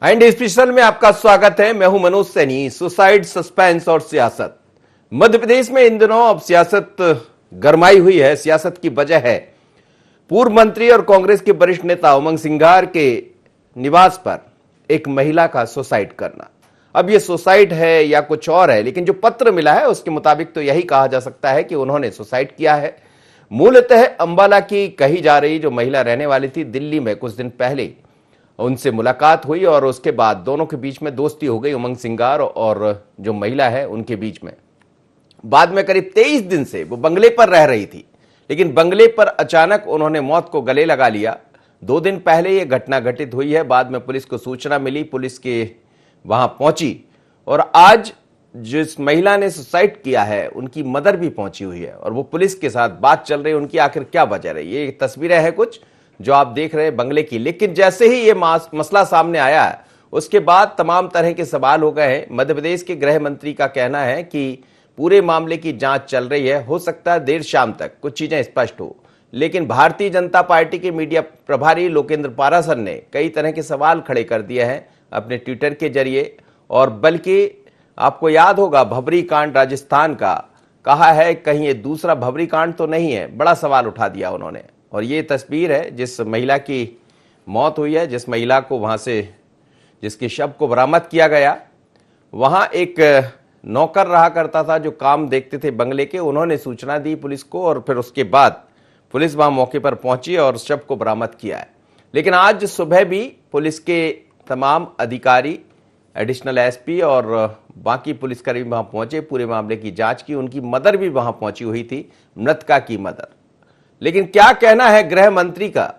And special में आपका स्वागत है। मैं हूं मनोज सैनी। सुसाइड, सस्पेंस और सियासत। मध्य प्रदेश में इन दिनों अब सियासत गरमाई हुई है। सियासत की वजह है पूर्व मंत्री और कांग्रेस के वरिष्ठ नेता उमंग सिंघार के निवास पर एक महिला का सुसाइड करना। अब यह सुसाइड है या कुछ और है, लेकिन जो पत्र मिला है उसके मुताबिक तो यही कहा जा सकता है कि उन्होंने सुसाइड किया है। मूलतः अंबाला की कही जा रही जो महिला रहने वाली थी, दिल्ली में कुछ दिन पहले उनसे मुलाकात हुई और उसके बाद दोनों के बीच में दोस्ती हो गई, उमंग सिंघार और जो महिला है उनके बीच में। बाद में करीब 23 दिन से वो बंगले पर रह रही थी, लेकिन बंगले पर अचानक उन्होंने मौत को गले लगा लिया। 2 दिन पहले यह घटना घटित हुई है। बाद में पुलिस को सूचना मिली, पुलिस के वहां पहुंची और आज जिस महिला ने सुसाइड किया है उनकी मदर भी पहुंची हुई है और वो पुलिस के साथ बात चल रही है उनकी आखिर क्या वजह रही। ये तस्वीरें हैं कुछ जो आप देख रहे हैं बंगले की। लेकिन जैसे ही ये मसला सामने आया है उसके बाद तमाम तरह के सवाल हो गए हैं। मध्य प्रदेश के गृह मंत्री का कहना है कि पूरे मामले की जांच चल रही है, हो सकता है देर शाम तक कुछ चीजें स्पष्ट हो। लेकिन भारतीय जनता पार्टी के मीडिया प्रभारी लोकेंद्र पारासर ने कई तरह के सवाल खड़े कर दिए हैं अपने ट्विटर के जरिए। और बल्कि आपको याद होगा भबरी कांड राजस्थान का, कहा है कहीं ये दूसरा भबरी कांड तो नहीं है, बड़ा सवाल उठा दिया उन्होंने। और ये तस्वीर है जिस महिला की मौत हुई है, जिस महिला को वहां से जिसके शव को बरामद किया गया, वहां एक नौकर रहा करता था जो काम देखते थे बंगले के। उन्होंने सूचना दी पुलिस को और फिर उसके बाद पुलिस वहां मौके पर पहुंची और शव को बरामद किया है। लेकिन आज सुबह भी पुलिस के तमाम अधिकारी, एडिशनल एसपी और बाकी पुलिसकर्मी वहां पहुंचे, पूरे मामले की जांच की। उनकी मदर भी वहां पहुंची हुई थी, मृतका की मदर। लेकिन क्या कहना है गृह मंत्री का,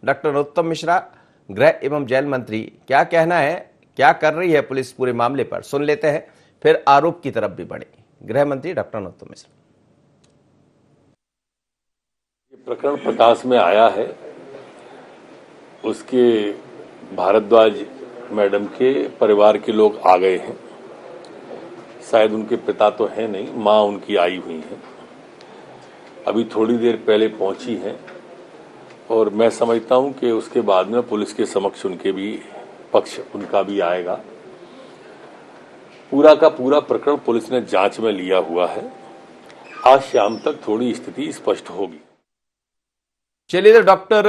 डॉक्टर नरोत्तम मिश्रा गृह एवं जेल मंत्री, क्या कहना है, क्या कर रही है पुलिस पूरे मामले पर, सुन लेते हैं, फिर आरोप की तरफ भी बढ़ेंगे। गृह मंत्री डॉक्टर नरोत्तम मिश्रा। ये प्रकरण प्रकाश में आया है, उसके भारद्वाज मैडम के परिवार के लोग आ गए हैं। शायद उनके पिता तो है नहीं, मां उनकी आई हुई है, अभी थोड़ी देर पहले पहुंची हैं और मैं समझता हूं कि उसके बाद में पुलिस के समक्ष उनके भी पक्ष उनका भी आएगा। पूरा का पूरा प्रकरण पुलिस ने जांच में लिया हुआ है। आज शाम तक थोड़ी स्थिति स्पष्ट होगी। चलिए, तो डॉक्टर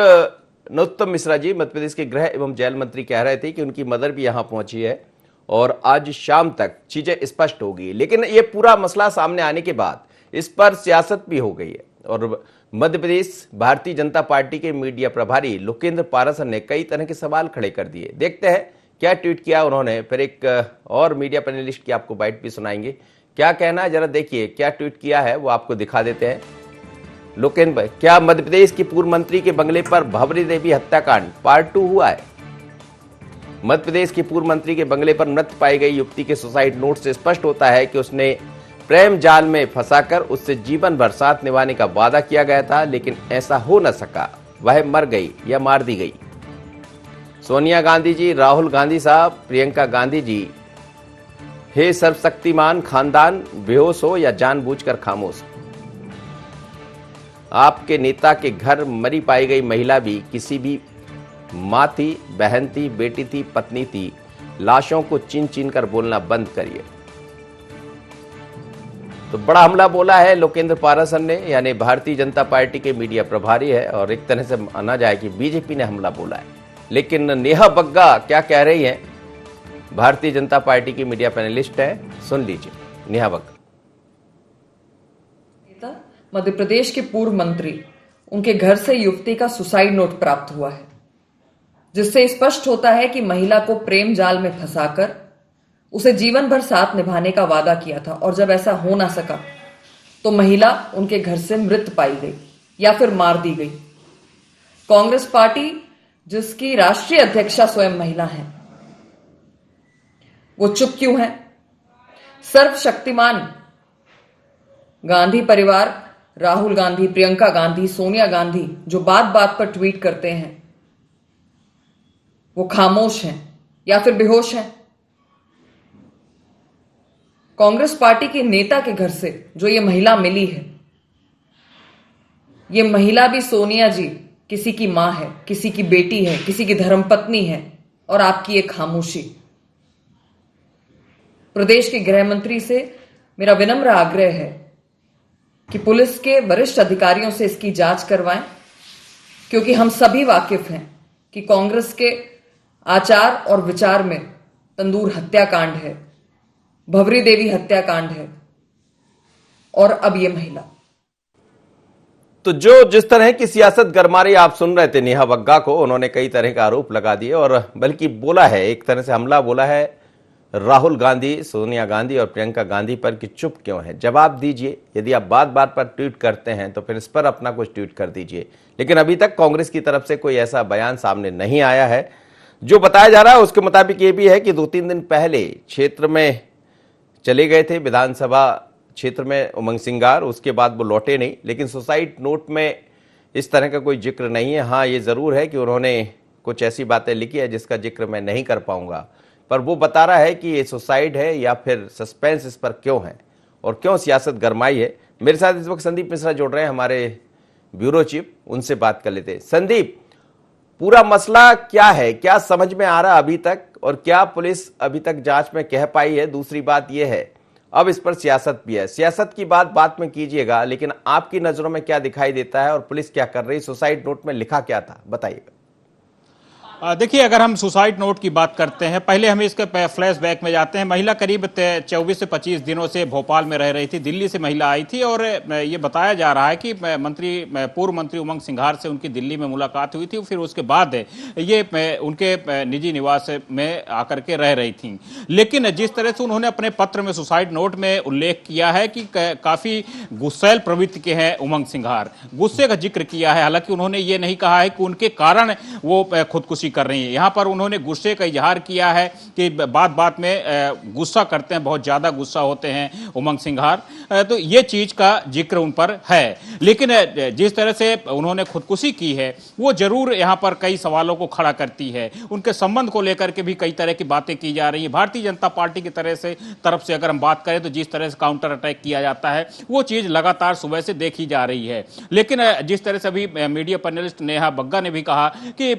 नरोत्तम मिश्रा जी मध्य प्रदेश के गृह एवं जेल मंत्री कह रहे थे कि उनकी मदर भी यहां पहुंची है और आज शाम तक चीजें स्पष्ट होगी। लेकिन ये पूरा मसला सामने आने के बाद इस पर सियासत भी हो गई है और मध्य प्रदेश भारतीय जनता पार्टी के मीडिया प्रभारी लोकेंद्र पारासर ने कई तरह के सवाल खड़े कर दिए। देखते हैं क्या ट्वीट किया उन्होंने, फिर एक और मीडिया पैनलिस्ट की आपको बाइट भी सुनाएंगे। क्या कहना है जरा देखिए, क्या ट्वीट किया है वो आपको दिखा देते हैं। लोकेंद्र भाई, क्या मध्य प्रदेश के पूर्व मंत्री के बंगले पर भबरी देवी हत्याकांड पार्ट 2 हुआ है? मध्य प्रदेश के पूर्व मंत्री के बंगले पर मृत पाई गई युवती के सुसाइड नोट से स्पष्ट होता है कि उसने प्रेम जाल में फंसाकर उससे जीवन भर साथ निभाने का वादा किया गया था, लेकिन ऐसा हो न सका, वह मर गई या मार दी गई। सोनिया गांधी जी, राहुल गांधी साहब, प्रियंका गांधी जी, हे सर्वशक्तिमान खानदान, बेहोश हो या जानबूझकर खामोश। आपके नेता के घर मरी पाई गई महिला भी किसी भी मां थी, बहन थी, बेटी थी, पत्नी थी। लाशों को चीन चीन कर बोलना बंद करिए। तो बड़ा हमला बोला है लोकेंद्र पारासर ने, यानी भारतीय जनता पार्टी के मीडिया प्रभारी है और एक तरह से माना जाए कि बीजेपी ने हमला बोला है। लेकिन नेहा बग्गा क्या कह रही हैं, भारतीय जनता पार्टी की मीडिया पैनलिस्ट है, सुन लीजिए नेहा बग्गा। मध्य प्रदेश के पूर्व मंत्री, उनके घर से युवती का सुसाइड नोट प्राप्त हुआ है, जिससे स्पष्ट होता है कि महिला को प्रेम जाल में फंसाकर उसे जीवन भर साथ निभाने का वादा किया था और जब ऐसा हो ना सका तो महिला उनके घर से मृत पाई गई या फिर मार दी गई। कांग्रेस पार्टी, जिसकी राष्ट्रीय अध्यक्षा स्वयं महिला है, वो चुप क्यों है? सर्वशक्तिमान गांधी परिवार, राहुल गांधी, प्रियंका गांधी, सोनिया गांधी, जो बात बात पर ट्वीट करते हैं, वो खामोश हैं या फिर बेहोश हैं। कांग्रेस पार्टी के नेता के घर से जो ये महिला मिली है, ये महिला भी सोनिया जी किसी की मां है, किसी की बेटी है, किसी की धर्मपत्नी है और आपकी एक खामोशी। प्रदेश के गृह मंत्री से मेरा विनम्र आग्रह है कि पुलिस के वरिष्ठ अधिकारियों से इसकी जांच करवाएं, क्योंकि हम सभी वाकिफ हैं कि कांग्रेस के आचार और विचार में तंदूर हत्याकांड है, भवरी देवी हत्याकांड है और अब ये महिला। तो जो जिस तरह की सियासत गरमा रही आप सुन रहे थे नेहा वग्गा को, उन्होंने कई तरह का आरोप लगा दिए और बल्कि बोला है, एक तरह से हमला बोला है राहुल गांधी, सोनिया गांधी और प्रियंका गांधी पर कि चुप क्यों है, जवाब दीजिए। यदि आप बात बात पर ट्वीट करते हैं तो फिर इस पर अपना कुछ ट्वीट कर दीजिए। लेकिन अभी तक कांग्रेस की तरफ से कोई ऐसा बयान सामने नहीं आया है। जो बताया जा रहा है उसके मुताबिक ये भी है कि 2-3 दिन पहले क्षेत्र में चले गए थे, विधानसभा क्षेत्र में उमंग सिंगार, उसके बाद वो लौटे नहीं। लेकिन सुसाइड नोट में इस तरह का कोई जिक्र नहीं है। हाँ, ये जरूर है कि उन्होंने कुछ ऐसी बातें लिखी है जिसका जिक्र मैं नहीं कर पाऊंगा, पर वो बता रहा है कि ये सुसाइड है या फिर सस्पेंस इस पर क्यों है और क्यों सियासत गरमाई है। मेरे साथ इस वक्त संदीप मिश्रा जुड़ रहे हैं, हमारे ब्यूरो चीफ, उनसे बात कर लेते हैं। संदीप, पूरा मसला क्या है, क्या समझ में आ रहा अभी तक, और क्या पुलिस अभी तक जांच में कह पाई है? दूसरी बात यह है, अब इस पर सियासत भी है। सियासत की बात में कीजिएगा, लेकिन आपकी नजरों में क्या दिखाई देता है और पुलिस क्या कर रही? सुसाइड नोट में लिखा क्या था, बताइएगा। देखिए, अगर हम सुसाइड नोट की बात करते हैं, पहले हम इसके फ्लैशबैक में जाते हैं। महिला करीब 24 से 25 दिनों से भोपाल में रह रही थी। दिल्ली से महिला आई थी और ये बताया जा रहा है कि पूर्व मंत्री उमंग सिंघार से उनकी दिल्ली में मुलाकात हुई थी। फिर उसके बाद ये उनके निजी निवास में आकर के रह रही थी। लेकिन जिस तरह से उन्होंने अपने पत्र में सुसाइड नोट में उल्लेख किया है कि काफी गुस्सैल प्रवृत्ति के हैं उमंग सिंघार, गुस्से का जिक्र किया है। हालांकि उन्होंने ये नहीं कहा है कि उनके कारण वो खुदकुशी कर रही है। यहां पर उन्होंने गुस्से का इजहार किया है कि बात बात में गुस्सा करते हैं, बहुत ज्यादा गुस्सा होते हैं उमंग सिंघार। तो ये चीज का जिक्र उन पर है। लेकिन जिस तरह से उन्होंने खुदकुशी की है वो जरूर यहां पर कई सवालों को खड़ा करती है। उनके संबंध को लेकर के भी कई तरह की बातें की जा रही है। भारतीय जनता पार्टी की तरफ से अगर हम बात करें तो जिस तरह से काउंटर अटैक किया जाता है वो चीज लगातार सुबह से देखी जा रही है। लेकिन जिस तरह से अभी मीडिया पैनलिस्ट नेहा वग्गा ने भी कहा कि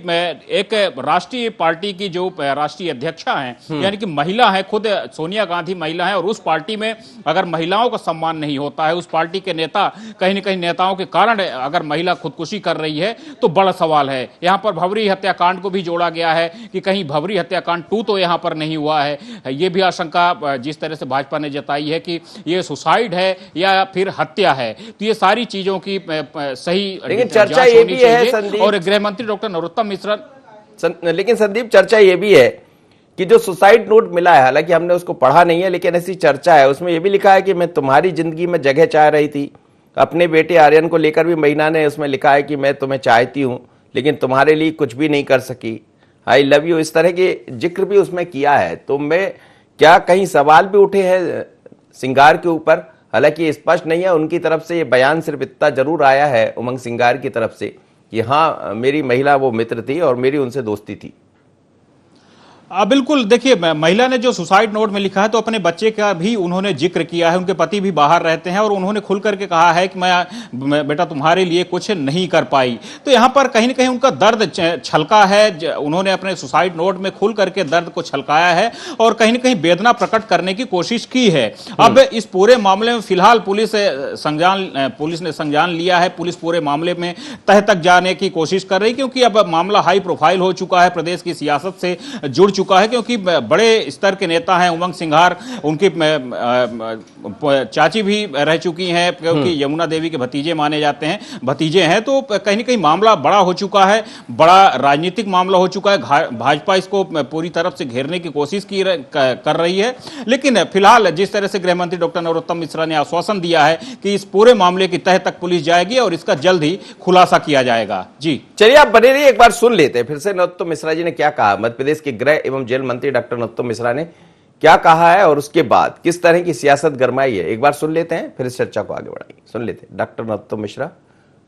एक राष्ट्रीय पार्टी की जो राष्ट्रीय अध्यक्षा हैं, यानी कि महिला है, खुद सोनिया गांधी महिला है, और उस पार्टी में अगर महिलाओं का सम्मान नहीं होता है, उस पार्टी के नेता कहीं न कहीं नेताओं के कारण अगर महिला खुदकुशी कर रही है तो बड़ा सवाल है। यहां पर भवरी हत्याकांड को भी जोड़ा गया है कि कहीं भवरी हत्याकांड 2 तो यहां पर नहीं हुआ है। यह भी आशंका जिस तरह से भाजपा ने जताई है कि यह सुसाइड है या फिर हत्या है। तो ये सारी चीजों की सही चर्चा ये भी है और गृह मंत्री डॉक्टर नरोत्तम मिश्रा। लेकिन संदीप, चर्चा ये भी है कि जो सुसाइड नोट मिला है, हालांकि हमने उसको पढ़ा नहीं है, लेकिन ऐसी चर्चा है, उसमें यह भी लिखा है कि मैं तुम्हारी जिंदगी में जगह चाह रही थी। अपने बेटे आर्यन को लेकर भी महिला ने उसमें लिखा है कि मैं तुम्हें चाहती हूं लेकिन तुम्हारे लिए कुछ भी नहीं कर सकी, आई लव यू, इस तरह के जिक्र भी उसमें किया है। तो मैं क्या कहीं सवाल भी उठे हैं सिंगार के ऊपर? हालांकि स्पष्ट नहीं है उनकी तरफ से, ये बयान सिर्फ इतना जरूर आया है उमंग सिंगार की तरफ से कि हाँ, मेरी महिला वो मित्र थी और मेरी उनसे दोस्ती थी। बिल्कुल, देखिए, महिला ने जो सुसाइड नोट में लिखा है तो अपने बच्चे का भी उन्होंने जिक्र किया है। उनके पति भी बाहर रहते हैं और उन्होंने खुल करके कहा है कि मैं बेटा तुम्हारे लिए कुछ नहीं कर पाई। तो यहाँ पर कहीं ना कहीं उनका दर्द छलका है। उन्होंने अपने सुसाइड नोट में खुल करके दर्द को छलकाया है और कहीं ना कहीं वेदना प्रकट करने की कोशिश की है। अब इस पूरे मामले में फिलहाल पुलिस ने संज्ञान लिया है। पुलिस पूरे मामले में तह तक जाने की कोशिश कर रही, क्योंकि अब मामला हाई प्रोफाइल हो चुका है, प्रदेश की सियासत से जुड़ चुका है। क्योंकि बड़े स्तर के नेता हैं उमंग सिंघार, उनकी चाची भी रह चुकी हैं, क्योंकि यमुना देवी के भतीजे माने जाते हैं, भतीजे हैं। तो कहीं ना कहीं मामला बड़ा हो चुका है, बड़ा राजनीतिक मामला हो चुका है। भाजपा इसको पूरी तरफ से घेरने की कोशिश कर रही है। लेकिन फिलहाल जिस तरह से गृह मंत्री डॉक्टर नरोत्तम मिश्रा ने आश्वासन दिया है कि इस पूरे मामले की तह तक पुलिस जाएगी और इसका जल्द ही खुलासा किया जाएगा। जी चलिए, आप बने रहिए, एक बार सुन लेते हैं फिर से नरोत्तम मिश्रा जी ने क्या कहा। मध्य प्रदेश के गृह एवं जेल मंत्री डॉक्टर नरोत्तम मिश्रा ने क्या कहा है और उसके बाद किस तरह की सियासत गरमाई है, एक बार सुन लेते हैं, फिर इस चर्चा को आगे बढ़ाएंगे। सुन लेते हैं डॉक्टर नरोत्तम मिश्रा,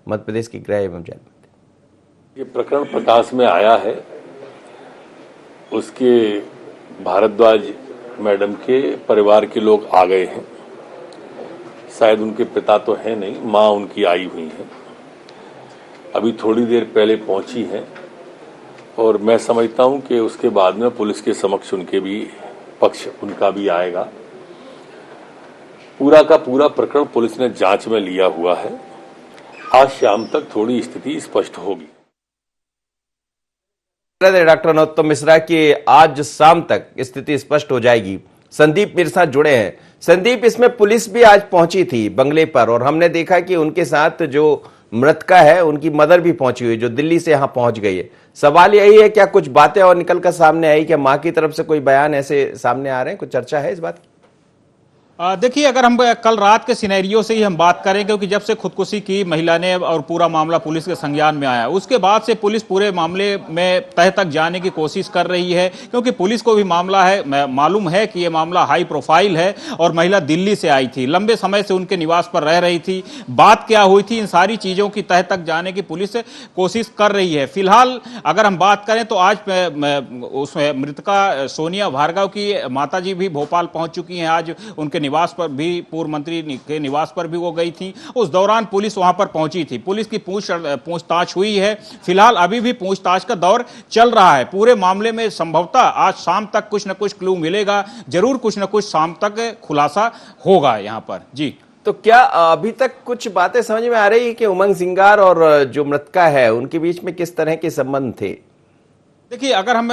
मध्य प्रदेश के गृह एवं जेल मंत्री। ये प्रकरण प्रकाश में आया है, उसके भारद्वाज मैडम के परिवार के लोग आ गए हैं। शायद उनके पिता तो हैं नहीं, माँ उनकी आई हुई हैं, अभी थोड़ी देर पहले पहुंची हैं। और मैं समझता हूं कि उसके बाद में पुलिस के समक्ष उनके भी पक्ष उनका भी आएगा। पूरा का पूरा प्रकरण पुलिस ने जांच में लिया हुआ है। आज शाम तक थोड़ी स्थिति स्पष्ट होगी। डॉक्टर नरोत्तम मिश्रा की आज शाम तक स्थिति स्पष्ट हो जाएगी। संदीप मेरे साथ जुड़े हैं। संदीप, इसमें पुलिस भी आज पहुंची थी बंगले पर और हमने देखा कि उनके साथ जो मृतका है उनकी मदर भी पहुंची हुई, जो दिल्ली से यहां पहुंच गई है। सवाल यही है, क्या कुछ बातें और निकल कर सामने आई? क्या मां की तरफ से कोई बयान ऐसे सामने आ रहे हैं? कुछ चर्चा है इस बात की? देखिए, अगर हम कल रात के सिनेरियो से ही हम बात करें, क्योंकि जब से खुदकुशी की महिला ने और पूरा मामला पुलिस के संज्ञान में आया, उसके बाद से पुलिस पूरे मामले में तह तक जाने की कोशिश कर रही है, क्योंकि पुलिस को भी मामला है, मालूम है कि यह मामला हाई प्रोफाइल है और महिला दिल्ली से आई थी, लंबे समय से उनके निवास पर रह रही थी, बात क्या हुई थी, इन सारी चीजों की तह तक जाने की पुलिस कोशिश कर रही है। फिलहाल अगर हम बात करें तो आज उसमें मृतका सोनिया भार्गव की माताजी भी भोपाल पहुंच चुकी हैं। आज उनके निवास पर भी, पूर्व मंत्री के निवास पर भी वो गई थी। उस दौरान पुलिस वहां पर पहुंची थी। पुलिस की पूछताछ हुई है। फिलहाल अभी भी पूछताछ का दौर चल रहा है। पूरे मामले में संभवतः आज शाम तक कुछ न कुछ क्लू मिलेगा, जरूर कुछ न कुछ शाम तक खुलासा होगा यहां पर। जी, तो क्या अभी तक कुछ बातें समझ में आ रही है कि उमंग सिंगार और जो मृतका है उनके बीच में किस तरह के संबंध थे? देखिए, अगर हम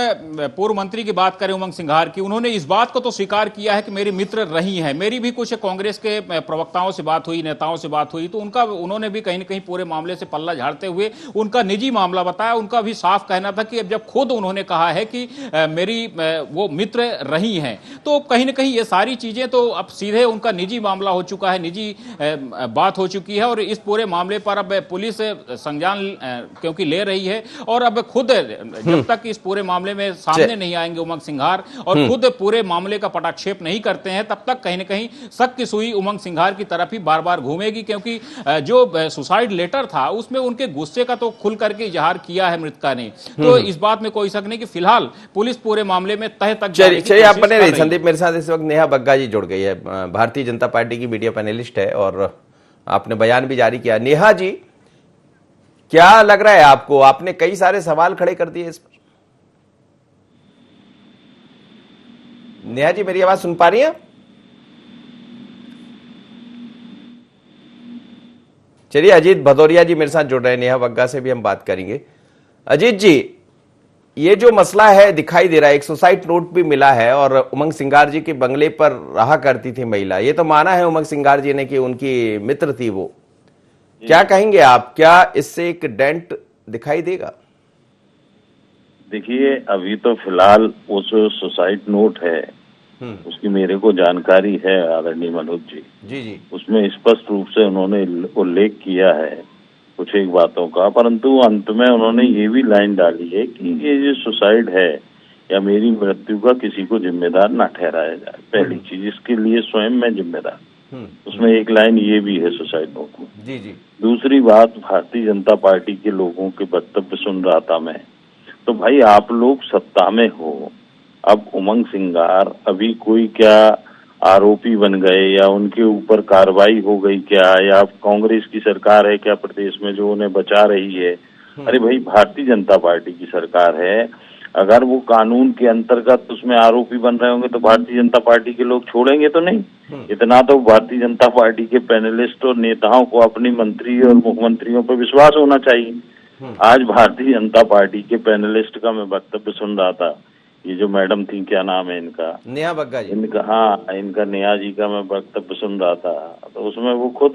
पूर्व मंत्री की बात करें उमंग सिंघार की, उन्होंने इस बात को तो स्वीकार किया है कि मेरी मित्र रही हैं। मेरी भी कुछ कांग्रेस के प्रवक्ताओं से बात हुई, नेताओं से बात हुई, तो उन्होंने भी कहीं न कहीं पूरे मामले से पल्ला झाड़ते हुए उनका निजी मामला बताया। उनका भी साफ कहना था कि अब जब खुद उन्होंने कहा है कि मेरी वो मित्र रही हैं, तो कहीं न कहीं ये सारी चीजें तो अब सीधे उनका निजी मामला हो चुका है, निजी बात हो चुकी है। और इस पूरे मामले पर अब पुलिस संज्ञान क्योंकि ले रही है, और अब खुद जब तक इस पूरे मामले में सामने नहीं आएंगे उमंग सिंघार और खुद पूरे मामले का पटाक्षेप नहीं करते हैं, तब तक कहीं न कहीं शक की सुई उमंग सिंघार की तरफ ही बार बार घूमेगी। क्योंकि जो सुसाइड लेटर था उसमें उनके गुस्से का तो खुल करके इजहार किया है मृतका ने, तो इस बात में कोई शक नहीं कि फिलहाल पुलिस पूरे मामले में तह तक जाने की चलिए, आप कोशिश बने कर रहे। रही है। संदीप, मेरे साथ इस वक्त नेहा बग्गा जी जुड़ गई है, भारतीय जनता पार्टी की मीडिया पैनलिस्ट है और आपने बयान भी जारी किया। नेहा जी, क्या लग रहा है आपको? आपने कई सारे सवाल खड़े कर दिए इस पर। नेहा जी, मेरी आवाज सुन पा रही हैं? चलिए, अजीत भदौरिया जी मेरे साथ जुड़ रहे हैं, नेहा बग्गा से भी हम बात करेंगे। अजीत जी, ये जो मसला है दिखाई दे रहा है, एक सुसाइड नोट भी मिला है और उमंग सिंगार जी के बंगले पर रहा करती थी महिला, ये तो माना है उमंग सिंगार जी ने कि उनकी मित्र थी वो। क्या कहेंगे आप? क्या इससे एक डेंट दिखाई देगा? देखिए, अभी तो फिलहाल वो जो सुसाइड नोट है उसकी मेरे को जानकारी है आदरणीय मनोज जी। जी, उसमें स्पष्ट रूप से उन्होंने उल्लेख किया है कुछ एक बातों का, परंतु अंत में उन्होंने ये भी लाइन डाली है कि ये जो सुसाइड है या मेरी मृत्यु का किसी को जिम्मेदार ना ठहराया जाए। पहली चीज, इसके लिए स्वयं मैं जिम्मेदार। उसमें एक लाइन ये भी है सुसाइड नोट में। जी। दूसरी बात, भारतीय जनता पार्टी के लोगों के वक्तव्य सुन रहा था मैं, तो भाई आप लोग सत्ता में हो, अब उमंग सिंगार अभी कोई क्या आरोपी बन गए या उनके ऊपर कार्रवाई हो गई क्या, या कांग्रेस की सरकार है क्या प्रदेश में जो उन्हें बचा रही है? अरे भाई, भारतीय जनता पार्टी की सरकार है। अगर वो कानून के अंतर्गत उसमें आरोपी बन रहे होंगे तो भारतीय जनता पार्टी के लोग छोड़ेंगे तो नहीं। इतना तो भारतीय जनता पार्टी के पैनलिस्ट और नेताओं को अपनी मंत्री और मुख्यमंत्रियों पर विश्वास होना चाहिए। आज भारतीय जनता पार्टी के पैनलिस्ट का मैं वक्तव्य सुन रहा था, ये जो मैडम थी, क्या नाम है इनका? नेहा बग्गा जी। इनका, हाँ, इनका नेहा जी का मैं वक्तव्य सुन रहा था, तो उसमें वो खुद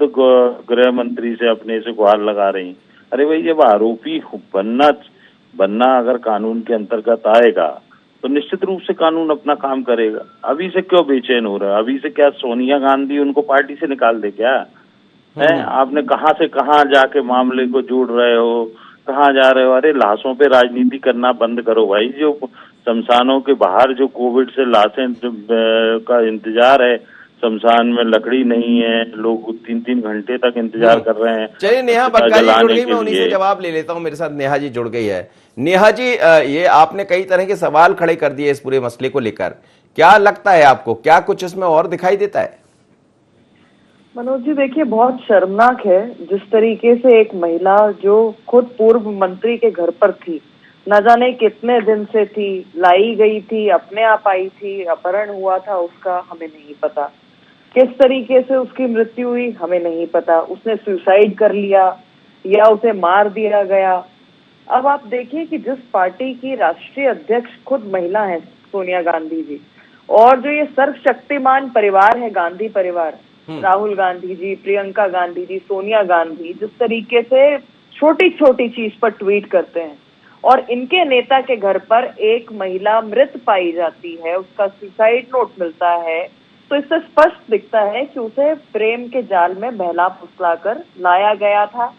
गृह मंत्री से अपने से गुहार लगा रही। अरे भाई, जब आरोपी बनना अगर कानून के अंतर्गत आएगा तो निश्चित रूप से कानून अपना काम करेगा। अभी से क्यों बेचैन हो रहा है? अभी से क्या सोनिया गांधी उनको पार्टी से निकाल दे क्या है? आपने कहां से कहां जाके मामले को जोड़ रहे हो, कहाँ जा रहे हो? अरे लाशों पे राजनीति करना बंद करो भाई। जो शमशानों के बाहर जो कोविड से लाशें का इंतजार है, शमशान में लकड़ी नहीं है, लोग 3-3 घंटे तक इंतजार कर रहे हैं। चलिए, नेहा बग्गा जी जुड़ गई, मैं उन्हीं से जवाब ले लेता हूं। मेरे साथ नेहा जी जुड़ गई है। नेहा जी, ये आपने कई तरह के सवाल खड़े कर दिए इस पूरे मसले को लेकर, क्या लगता है आपको? क्या कुछ इसमें और दिखाई देता है? मनोज जी, देखिए, बहुत शर्मनाक है जिस तरीके से एक महिला जो खुद पूर्व मंत्री के घर पर थी न जाने कितने दिन से थी, लाई गई थी, अपने आप आई थी, अपहरण हुआ था उसका, हमें नहीं पता। किस तरीके से उसकी मृत्यु हुई हमें नहीं पता। उसने सुसाइड कर लिया या उसे मार दिया गया। अब आप देखिए कि जिस पार्टी की राष्ट्रीय अध्यक्ष खुद महिला है सोनिया गांधी जी, और जो ये सर्वशक्तिमान परिवार है गांधी परिवार, राहुल गांधी जी, प्रियंका गांधी जी, सोनिया गांधी, जिस तरीके से छोटी छोटी चीज पर ट्वीट करते हैं और इनके नेता के घर पर एक महिला मृत पाई जाती है, उसका सुसाइड नोट मिलता है, तो इससे स्पष्ट दिखता है कि उसे प्रेम के जाल में बहला फुसलाकर लाया गया था,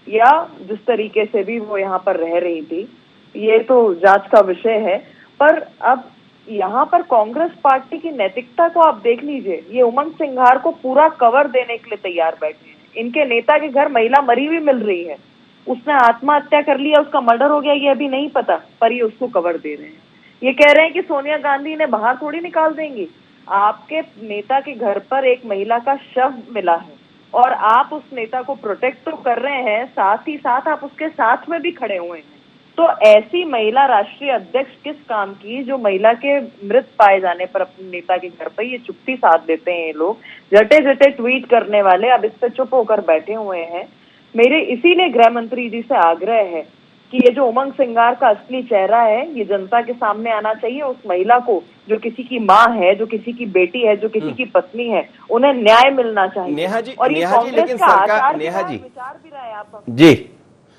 या जिस तरीके से भी वो यहाँ पर रह रही थी, ये तो जांच का विषय है। पर अब यहाँ पर कांग्रेस पार्टी की नैतिकता को आप देख लीजिए। ये उमंग सिंघार को पूरा कवर देने के लिए तैयार बैठे हैं। इनके नेता के घर महिला मरी हुई मिल रही है, उसने आत्महत्या कर लिया, उसका मर्डर हो गया, ये अभी नहीं पता, पर ये उसको कवर दे रहे हैं। ये कह रहे हैं कि सोनिया गांधी ने बाहर थोड़ी निकाल देंगी। आपके नेता के घर पर एक महिला का शव मिला है और आप उस नेता को प्रोटेक्ट तो कर रहे हैं, साथ ही साथ आप उसके साथ में भी खड़े हुए हैं। तो ऐसी महिला राष्ट्रीय अध्यक्ष किस काम की, जो महिला के मृत पाए जाने पर अपने नेता के घर पर ये चुप्पी साध देते हैं। ये लोग जटे जटे ट्वीट करने वाले अब इस पे चुप होकर बैठे हुए हैं। मेरे इसीलिए गृह मंत्री जी से आग्रह है कि ये जो उमंग सिंघार का असली चेहरा है, ये जनता के सामने आना चाहिए। उस महिला को, जो किसी की माँ है, जो किसी की बेटी है, जो किसी की पत्नी है, उन्हें न्याय मिलना चाहिए। नेहा जी, और ये नेहा जी, कांग्रेस लेकिन का सरकार, आचार नेहा जी, विचार भी रहा है आप जी,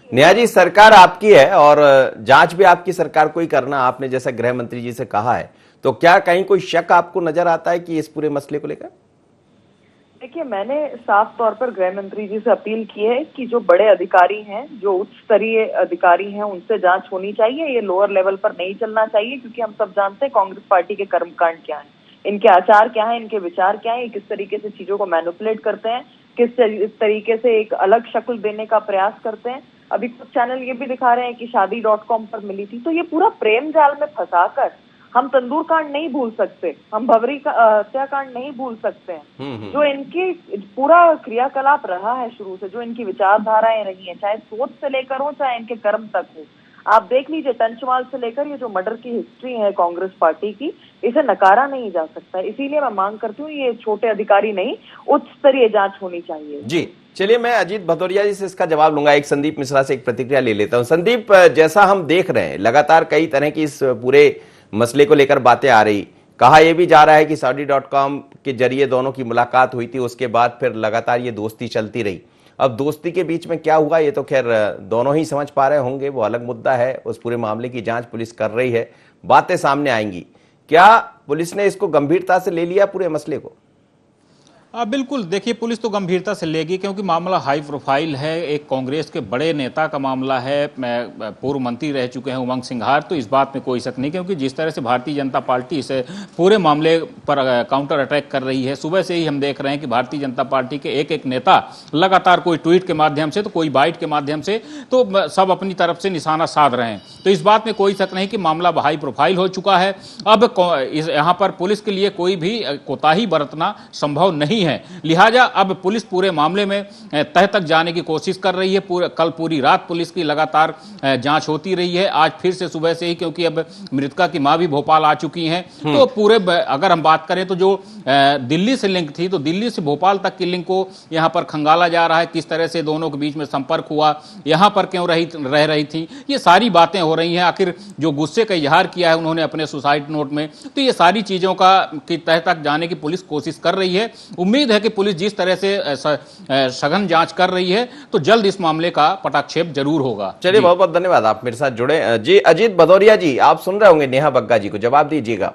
नेहा जी, सरकार आपकी है और जांच भी आपकी सरकार को ही करना, आपने जैसा गृह मंत्री जी से कहा है, तो क्या कहीं कोई शक आपको नजर आता है कि इस पूरे मसले को लेकर? देखिए, मैंने साफ तौर पर गृह मंत्री जी से अपील की है कि जो बड़े अधिकारी हैं, जो उच्च स्तरीय अधिकारी हैं, उनसे जांच होनी चाहिए। ये लोअर लेवल पर नहीं चलना चाहिए, क्योंकि हम सब जानते हैं कांग्रेस पार्टी के कर्मकांड क्या है, इनके आचार क्या है, इनके विचार क्या है, किस तरीके से चीजों को मैनिपुलेट करते हैं, किस तरीके से एक अलग शक्ल देने का प्रयास करते हैं। अभी कुछ चैनल ये भी दिखा रहे हैं कि शादी.com पर मिली थी। तो ये पूरा प्रेम जाल में फंसाकर हम तंदूर कांड नहीं भूल सकते, हम भवरी का हत्याकांड नहीं भूल सकते हैं। जो इनकी पूरा क्रियाकलाप रहा है शुरू से, जो इनकी विचारधाराएं रही हैं, चाहे सोच से लेकर हो, चाहे इनके कर्म तक हो, आप देख लीजिए, तंचमाल से लेकर ये जो मर्डर की हिस्ट्री है कांग्रेस पार्टी की, इसे नकारा नहीं जा सकता। इसीलिए मैं मांग करती हूँ, ये छोटे अधिकारी नहीं, उच्च स्तरीय जांच होनी चाहिए। जी, चलिए, मैं अजीत भदौरिया जी से इसका जवाब लूंगा। एक संदीप मिश्रा से एक प्रतिक्रिया ले लेता हूं। संदीप, जैसा हम देख रहे हैं, लगातार कई तरह की इस पूरे मसले को लेकर बातें आ रही, कहा यह भी जा रहा है कि शादी.com के जरिए दोनों की मुलाकात हुई थी, उसके बाद फिर लगातार ये दोस्ती चलती रही। अब दोस्ती के बीच में क्या हुआ, ये तो खैर दोनों ही समझ पा रहे होंगे, वो अलग मुद्दा है। उस पूरे मामले की जांच पुलिस कर रही है, बातें सामने आएंगी। क्या पुलिस ने इसको गंभीरता से ले लिया पूरे मसले को? बिल्कुल, देखिए, पुलिस तो गंभीरता से लेगी, क्योंकि मामला हाई प्रोफाइल है। एक कांग्रेस के बड़े नेता का मामला है, पूर्व मंत्री रह चुके हैं उमंग सिंघार, तो इस बात में कोई शक नहीं। क्योंकि जिस तरह से भारतीय जनता पार्टी इस पूरे मामले पर काउंटर अटैक कर रही है, सुबह से ही हम देख रहे हैं कि भारतीय जनता पार्टी के एक एक नेता लगातार कोई ट्वीट के माध्यम से, तो कोई बाइट के माध्यम से, तो सब अपनी तरफ से निशाना साध रहे हैं। तो इस बात में कोई शक नहीं कि मामला हाई प्रोफाइल हो चुका है। अब यहाँ पर पुलिस के लिए कोई भी कोताही बरतना संभव नहीं है। लिहाजा अब पुलिस पूरे मामले में तह तक जाने की कोशिश कर रही है। कल पूरी रात पुलिस की लगातार जांच होती रही है। आज फिर से सुबह से ही, क्योंकि अब मृतका की मां भी भोपाल आ चुकी हैं, तो पूरे, अगर हम बात करें तो जो दिल्ली से लिंक थी, तो दिल्ली से भोपाल तक की लिंक को यहां पर खंगाला जा रहा है। किस तरह से दोनों के बीच में संपर्क हुआ, यहां पर क्यों रह रही थी, ये सारी बातें हो रही हैं। आखिर जो गुस्से का इजहार किया है उन्होंने अपने सुसाइड नोट में, तो ये सारी चीजों की तह तक जाने की पुलिस कोशिश कर रही है। उम्मीद है कि पुलिस जिस तरह से सघन जांच कर रही है, तो जल्द इस मामले का पटाक्षेप जरूर होगा। चलिए, बहुत बहुत धन्यवाद, आप मेरे साथ जुड़े। जी, अजीत भदौरिया जी, आप सुन रहे होंगे नेहा बग्गा जी को, जवाब दीजिएगा।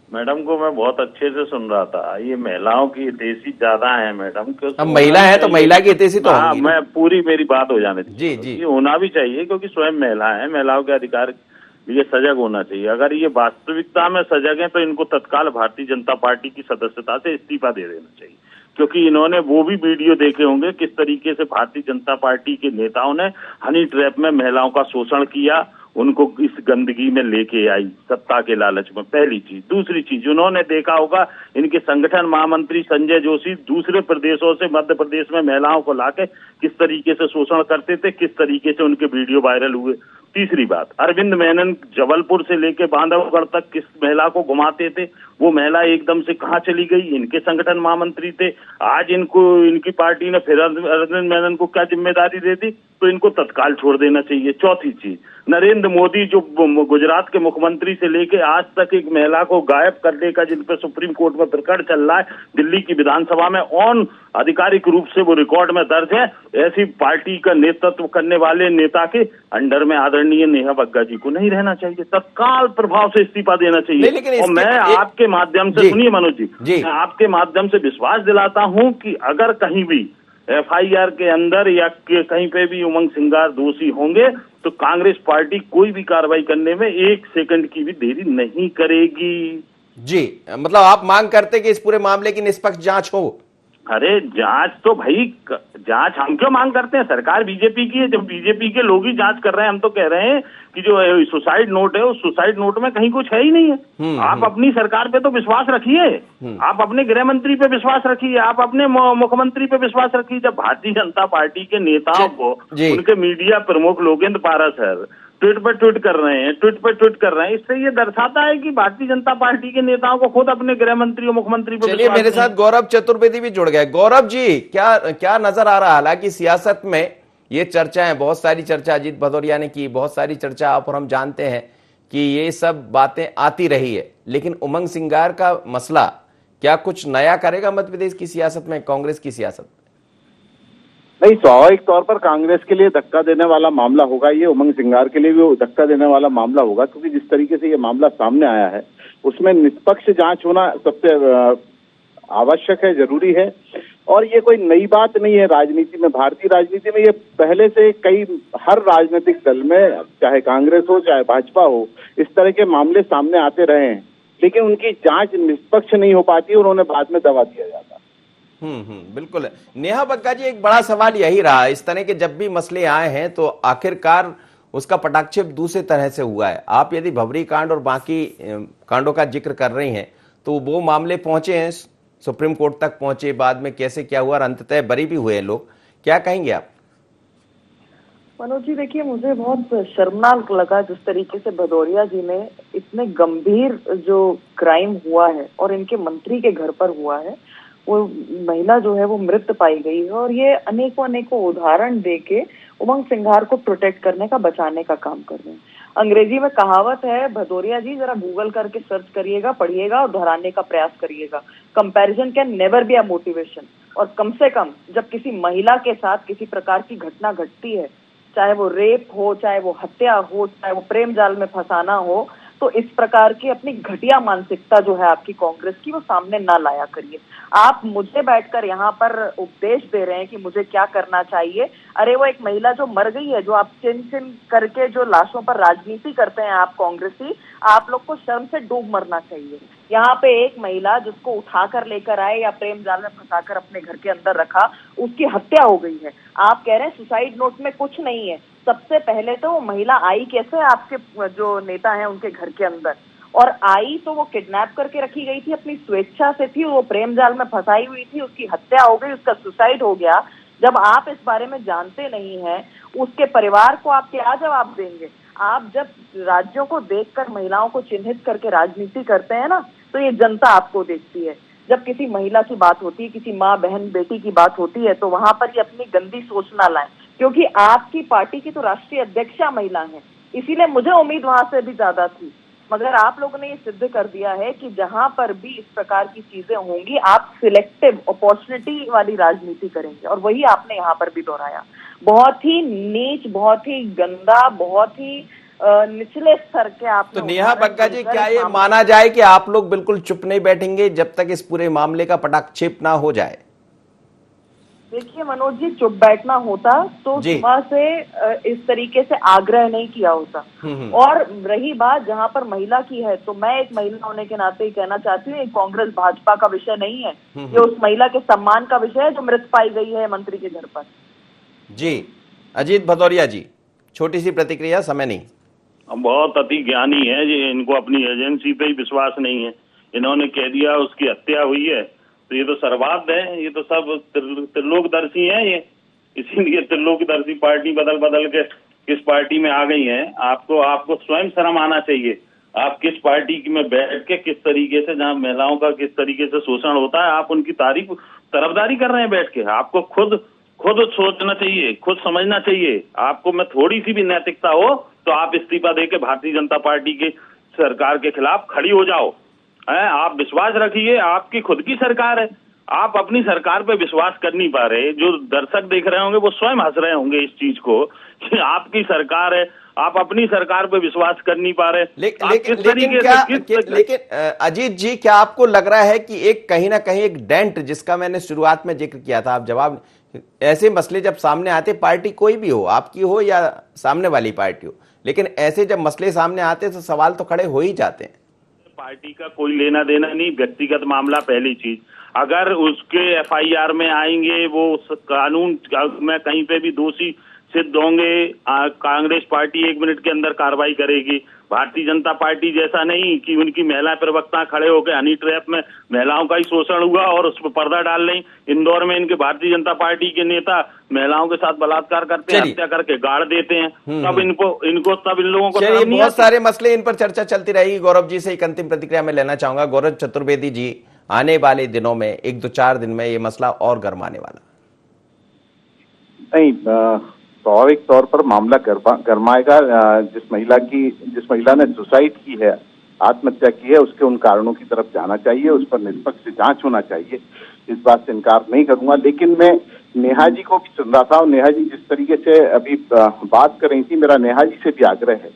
मैडम को मैं बहुत अच्छे से सुन रहा था। ये महिलाओं की हितैषी ज्यादा है मैडम, क्योंकि अब महिला है तो महिला की हितैषी तो होंगी। मैं पूरी मेरी बात हो जाने जी जी, ये होना भी चाहिए, क्योंकि स्वयं महिला है, महिलाओं के अधिकार ये सजग होना चाहिए। अगर ये वास्तविकता में सजग है, तो इनको तत्काल भारतीय जनता पार्टी की सदस्यता से इस्तीफा दे देना चाहिए, क्योंकि इन्होंने वो भी वीडियो देखे होंगे किस तरीके से भारतीय जनता पार्टी के नेताओं ने हनी ट्रैप में महिलाओं का शोषण किया, उनको इस गंदगी में लेके आई सत्ता के लालच में। पहली चीज। दूसरी चीज, उन्होंने देखा होगा इनके संगठन महामंत्री संजय जोशी दूसरे प्रदेशों से मध्य प्रदेश में महिलाओं को लाके किस तरीके से शोषण करते थे, किस तरीके से उनके वीडियो वायरल हुए। तीसरी बात, अरविंद मेनन जबलपुर से लेके बांधवगढ़ तक किस महिला को घुमाते थे, वो महिला एकदम से कहाँ चली गई? इनके संगठन महामंत्री थे। आज इनको इनकी पार्टी ने फिर अरविंद मेनन को क्या जिम्मेदारी दे दी? तो इनको तत्काल छोड़ देना चाहिए। चौथी चीज, नरेंद्र मोदी जो गुजरात के मुख्यमंत्री से लेके आज तक एक महिला को गायब करने का जिन पे सुप्रीम कोर्ट में प्रकरण चल रहा है, दिल्ली की विधानसभा में ऑन आधिकारिक रूप से वो रिकॉर्ड में दर्ज है, ऐसी पार्टी का नेतृत्व करने वाले नेता के अंडर में आदरणीय नेहा बग्गा जी को नहीं रहना चाहिए, तत्काल प्रभाव से इस्तीफा देना चाहिए। और मैं आपके माध्यम से, सुनिए मनोज जी, मैं आपके माध्यम से विश्वास दिलाता हूं कि अगर कहीं भी FIR के अंदर या कहीं पे भी उमंग सिंगार दोषी होंगे तो कांग्रेस पार्टी कोई भी कार्रवाई करने में 1 सेकंड की भी देरी नहीं करेगी। जी, मतलब आप मांग करते कि इस पूरे मामले की निष्पक्ष जांच हो? अरे जांच तो भाई, जांच हम क्यों मांग करते हैं? सरकार बीजेपी की है, जब बीजेपी के लोग ही जांच कर रहे हैं। हम तो कह रहे हैं कि जो सुसाइड नोट है, उस सुसाइड नोट में कहीं कुछ है ही नहीं है। आप अपनी सरकार पे तो विश्वास रखिए, आप अपने गृह मंत्री पे विश्वास रखिए, आप अपने मुख्यमंत्री पे विश्वास रखिए। जब भारतीय जनता पार्टी के नेताओं को उनके मीडिया प्रमुख लोकेंद्र पाराशर ट्वीट पर ट्वीट कर रहे हैं, इससे ये दर्शाता है कि भारतीय जनता पार्टी के नेताओं को खुद अपने गृह मंत्री और मुख्यमंत्री पर। चलिए, मेरे साथ गौरव चतुर्वेदी भी जुड़ गए। गौरव जी, क्या नजर आ रहा है? हालांकि सियासत में ये चर्चाएं, बहुत सारी चर्चा अजीत भदौरिया ने की, बहुत सारी चर्चा आप और हम जानते हैं कि ये सब बातें आती रही है, लेकिन उमंग सिंगार का मसला क्या कुछ नया करेगा मध्य प्रदेश की सियासत में, कांग्रेस की सियासत? नहीं, स्वाभाविक तौर पर कांग्रेस के लिए धक्का देने वाला मामला होगा ये, उमंग सिंगार के लिए भी धक्का देने वाला मामला होगा, क्योंकि जिस तरीके से ये मामला सामने आया है उसमें निष्पक्ष जांच होना सबसे आवश्यक है, जरूरी है। और ये कोई नई बात नहीं है राजनीति में, भारतीय राजनीति में ये पहले से हर राजनीतिक दल में, चाहे कांग्रेस हो चाहे भाजपा हो, इस तरह के मामले सामने आते रहे हैं, लेकिन उनकी जांच निष्पक्ष नहीं हो पाती और उन्हें बाद में दबा दिया जाता। बिल्कुल। नेहा बग्गा जी, एक बड़ा सवाल यही रहा, इस तरह के जब भी मसले आए हैं तो आखिरकार उसका पटाक्षेप दूसरे तरह से हुआ है। आप यदि भवरी कांड और बाकी कांडों का जिक्र कर रही हैं तो वो मामले पहुंचे हैं, सुप्रीम कोर्ट तक पहुंचे, बाद में कैसे क्या हुआ और अंततः बरी भी हुए लोग, क्या कहेंगे आप? मनोज जी, देखिए, मुझे बहुत शर्मनाक लगा जिस तरीके से भदौरिया जी ने इतने गंभीर जो क्राइम हुआ है और इनके मंत्री के घर पर हुआ है, वो महिला जो है वो मृत पाई गई है, और ये अनेकों उदाहरण देके उमंग सिंगार को प्रोटेक्ट करने का, बचाने का काम कर रहे हैं। अंग्रेजी में कहावत है, भदौरिया जी जरा गूगल करके सर्च करिएगा, पढ़िएगा और दोहराने का प्रयास करिएगा। Comparison can never be a motivation. और कम से कम जब किसी महिला के साथ किसी प्रकार की घटना घटती है, चाहे वो रेप हो, चाहे वो हत्या हो, चाहे वो प्रेम जाल में फंसाना हो, तो इस प्रकार की अपनी घटिया मानसिकता जो है आपकी कांग्रेस की, वो सामने ना लाया करिए। आप मुझे बैठकर यहाँ पर उपदेश दे रहे हैं कि मुझे क्या करना चाहिए। अरे वो एक महिला जो मर गई है, जो आप चिन चिन करके जो लाशों पर राजनीति करते हैं आप कांग्रेसी, आप लोग को शर्म से डूब मरना चाहिए। यहाँ पे एक महिला जिसको उठाकर लेकर आए या प्रेम जाल में फंसाकर अपने घर के अंदर रखा, उसकी हत्या हो गई है। आप कह रहे हैं सुसाइड नोट में कुछ नहीं है। सबसे पहले तो वो महिला आई कैसे आपके जो नेता हैं उनके घर के अंदर, और आई तो वो किडनैप करके रखी गई थी, अपनी स्वेच्छा से थी, वो प्रेम जाल में फंसाई हुई थी, उसकी हत्या हो गई, उसका सुसाइड हो गया। जब आप इस बारे में जानते नहीं हैं, उसके परिवार को आप क्या जवाब देंगे? आप जब राज्यों को देखकर महिलाओं को चिन्हित करके राजनीति करते हैं ना, तो ये जनता आपको देखती है। जब किसी महिला की बात होती है, किसी माँ बहन बेटी की बात होती है, तो वहां पर ये अपनी गंदी सोच ना लाएं, क्योंकि आपकी पार्टी की तो राष्ट्रीय अध्यक्षा महिला है, इसीलिए मुझे उम्मीद वहां से भी ज्यादा थी। मगर आप लोगों ने ये सिद्ध कर दिया है कि जहां पर भी इस प्रकार की चीजें होंगी, आप सिलेक्टिव अपॉर्चुनिटी वाली राजनीति करेंगे, और वही आपने यहाँ पर भी दोहराया। बहुत ही नीच, बहुत ही गंदा, बहुत ही निचले स्तर के आप। तो नेहा बग्गा जी, क्या ये माना जाए कि आप लोग बिल्कुल चुप नहीं बैठेंगे जब तक इस पूरे मामले का पटाक्षेप ना हो जाए? देखिए मनोज जी, चुप बैठना होता तो सुबह से इस तरीके से आग्रह नहीं किया होता। और रही बात जहां पर महिला की है, तो मैं एक महिला होने के नाते ही कहना चाहती हूँ, कांग्रेस भाजपा का विषय नहीं है, ये उस महिला के सम्मान का विषय है जो मृत पाई गई है मंत्री के घर पर। जी, अजीत भदौरिया जी, छोटी सी प्रतिक्रिया, समय नहीं। बहुत अति ज्ञानी है जी, इनको अपनी एजेंसी पे ही विश्वास नहीं है। इन्होंने कह दिया उसकी हत्या हुई है, तो ये तो सर्वाध है, ये तो सब त्रिलोकदर्शी हैं ये, इसीलिए त्रिलोकदर्शी पार्टी बदल बदल के किस पार्टी में आ गई हैं, आपको स्वयं शर्म आना चाहिए। आप किस पार्टी में बैठ के किस तरीके से, जहां महिलाओं का किस तरीके से शोषण होता है, आप उनकी तरफदारी कर रहे हैं बैठ के। आपको खुद सोचना चाहिए, खुद समझना चाहिए। आपको में थोड़ी सी भी नैतिकता हो तो आप इस्तीफा देके भारतीय जनता पार्टी की सरकार के खिलाफ खड़ी हो जाओ। आप विश्वास रखिए, आपकी खुद की सरकार है, आप अपनी सरकार पे विश्वास कर नहीं पा रहे। जो दर्शक देख रहे होंगे वो स्वयं हंस रहे होंगे इस चीज को कि आपकी सरकार है, आप अपनी सरकार पे विश्वास कर नहीं पा रहे। लेकिन अजीत जी, क्या आपको लग रहा है कि एक कहीं ना कहीं एक डेंट, जिसका मैंने शुरुआत में जिक्र किया था, आप जवाब, ऐसे मसले जब सामने आते, पार्टी कोई भी हो, आपकी हो या सामने वाली पार्टी हो, लेकिन ऐसे जब मसले सामने आते तो सवाल तो खड़े हो ही जाते हैं। पार्टी का कोई लेना देना नहीं, व्यक्तिगत मामला पहली चीज। अगर उसके एफआईआर में आएंगे, वो उस कानून में कहीं पे भी दोषी सिद्ध होंगे, कांग्रेस पार्टी 1 मिनट के अंदर कार्रवाई करेगी। भारतीय जनता पार्टी जैसा नहीं कि उनकी महिला प्रवक्ता खड़े होकर हनी ट्रैप में महिलाओं का ही शोषण हुआ और उस पर पर्दा डाल रही। इंदौर में इनके भारतीय जनता पार्टी के नेता महिलाओं के साथ बलात्कार करते हैं, हत्या करके गाड़ देते हैं। तब इन लोगों को बहुत सारे मसले, इन पर चर्चा चलती रहेगी। गौरव जी से एक अंतिम प्रतिक्रिया में लेना चाहूंगा। गौरव चतुर्वेदी जी, आने वाले दिनों में 1-2-4 दिन में ये मसला और गर्माने वाला? नहीं, स्वाभाविक तौर पर मामला गरमाएगा। जिस महिला ने सुसाइड की है, आत्महत्या की है, उसके उन कारणों की तरफ जाना चाहिए, उस पर निष्पक्ष जांच होना चाहिए। इस बात से इनकार नहीं करूंगा। लेकिन मैं नेहा जी को भी सुन रहा था और नेहा जी जिस तरीके से अभी बात कर रही थी, मेरा नेहा जी से भी आग्रह है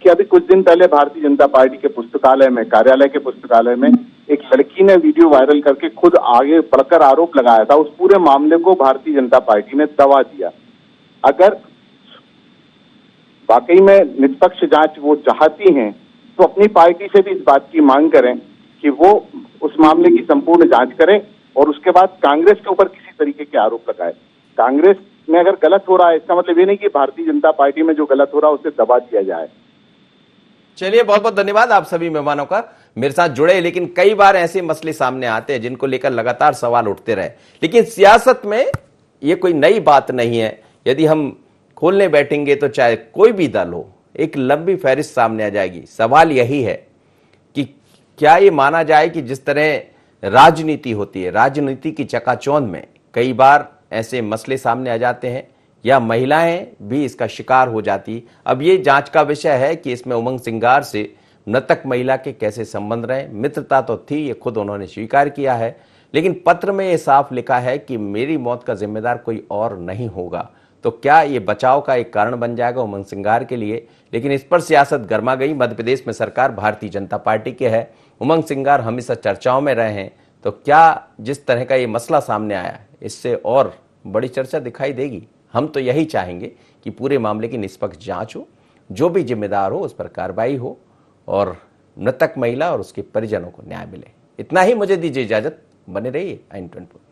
कि अभी कुछ दिन पहले भारतीय जनता पार्टी के पुस्तकालय में, कार्यालय के पुस्तकालय में एक लड़की ने वीडियो वायरल करके खुद आगे बढ़कर आरोप लगाया था। उस पूरे मामले को भारतीय जनता पार्टी ने दबा दिया। अगर वाकई में निष्पक्ष जांच वो चाहती हैं तो अपनी पार्टी से भी इस बात की मांग करें कि वो उस मामले की संपूर्ण जांच करें और उसके बाद कांग्रेस के ऊपर किसी तरीके के आरोप लगाए। कांग्रेस में अगर गलत हो रहा है, इसका मतलब ये नहीं कि भारतीय जनता पार्टी में जो गलत हो रहा है उसे दबा दिया जाए। चलिए, बहुत बहुत धन्यवाद आप सभी मेहमानों का मेरे साथ जुड़े। लेकिन कई बार ऐसे मसले सामने आते हैं जिनको लेकर लगातार सवाल उठते रहे, लेकिन सियासत में ये कोई नई बात नहीं है। यदि हम खोलने बैठेंगे तो चाहे कोई भी दल हो, एक लंबी फहरिस्त सामने आ जाएगी। सवाल यही है कि क्या ये माना जाए कि जिस तरह राजनीति होती है, राजनीति की चकाचौंध में कई बार ऐसे मसले सामने आ जाते हैं या महिलाएं भी इसका शिकार हो जाती। अब ये जांच का विषय है कि इसमें उमंग सिंगार से मृतक महिला के कैसे संबंध रहे। मित्रता तो थी, ये खुद उन्होंने स्वीकार किया है, लेकिन पत्र में ये साफ लिखा है कि मेरी मौत का जिम्मेदार कोई और नहीं होगा। तो क्या ये बचाव का एक कारण बन जाएगा उमंग सिंगार के लिए? लेकिन इस पर सियासत गर्मा गई। मध्य प्रदेश में सरकार भारतीय जनता पार्टी की है, उमंग सिंगार हमेशा चर्चाओं में रहे हैं। तो क्या जिस तरह का ये मसला सामने आया, इससे और बड़ी चर्चा दिखाई देगी? हम तो यही चाहेंगे कि पूरे मामले की निष्पक्ष जांच हो, जो भी जिम्मेदार हो उस पर कार्रवाई हो और मृतक महिला और उसके परिजनों को न्याय मिले। इतना ही, मुझे दीजिए इजाजत। बने रहिए IN24।